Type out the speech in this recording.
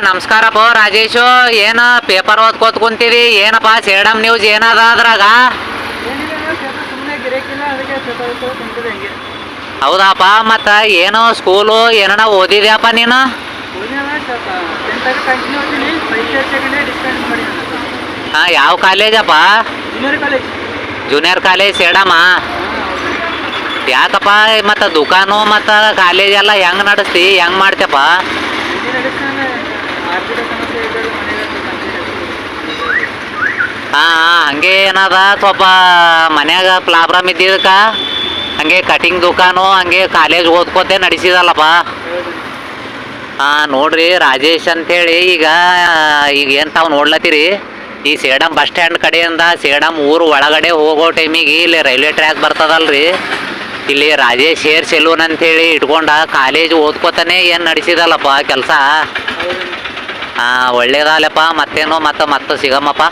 ನಮಸ್ಕಾರಪ್ಪ ರಾಜೇಶು. ಏನು ಪೇಪರ್ ಓದ್ಕೋತ ಕುಂತೀವಿ? ಏನಪ್ಪ ಸೇಡಮ್ ನ್ಯೂಸ್ ಏನದ ಅದ್ರಾಗ? ಹೌದಪ್ಪ, ಮತ್ತು ಏನು ಸ್ಕೂಲು ಏನನ ಓದಿದ್ಯಪ್ಪ ನೀನು? ಹಾಂ, ಯಾವ ಕಾಲೇಜಪ್ಪ? Junior college ಸೇಡಮ್ಮ. ಯಾಕಪ್ಪ ಮತ್ತು ದುಕಾನು ಮತ್ತು ಕಾಲೇಜ್ ಎಲ್ಲ ಹೆಂಗೆ ನಡೆಸ್ತಿ, ಹೆಂಗೆ ಮಾಡ್ತಪ್ಪ? ಹಾಂ ಹಾಂ, ಹಂಗೆ ಏನದ ಸ್ವಲ್ಪ ಮನ್ಯಾಗ ಪ್ರಾಬ್ಲಮ್ ಇದ್ದಿದ್ದಕ್ಕ ಹಂಗೆ ಕಟಿಂಗ್ ದುಕಾನು ಹಂಗೆ ಕಾಲೇಜ್ ಓದ್ಕೋತೆ ನಡೆಸಿದಲ್ಲಪ್ಪ. ಹಾಂ ನೋಡ್ರಿ ರಾಜೇಶ್ ಅಂಥೇಳಿ ಈಗ ಏನು ತಾವು ನೋಡ್ಲತ್ತೀರಿ, ಈ ಸೇಡಮ್ ಬಸ್ ಸ್ಟ್ಯಾಂಡ್ ಕಡೆಯಿಂದ ಸೇಡಮ್ ಊರು ಒಳಗಡೆ ಹೋಗೋ ಟೈಮಿಗೆ ಇಲ್ಲಿ ರೈಲ್ವೆ ಟ್ರ್ಯಾಕ್ ಬರ್ತದಲ್ರಿ, ಇಲ್ಲಿ ರಾಜೇಶ್ ಹೇರ್ ಸೆಲೂನ್ ಅಂಥೇಳಿ ಇಟ್ಕೊಂಡ ಕಾಲೇಜ್ ಓದ್ಕೋತಾನೆ ಏನು ನಡೆಸಿದಲ್ಲಪ್ಪ ಕೆಲಸ. ಹಾಂ ಒಳ್ಳೇದಲ್ಲಪ್ಪ, ಮತ್ತೇನು ಮತ್ತೆ ಸಿಗಮ್ಮಪ್ಪ.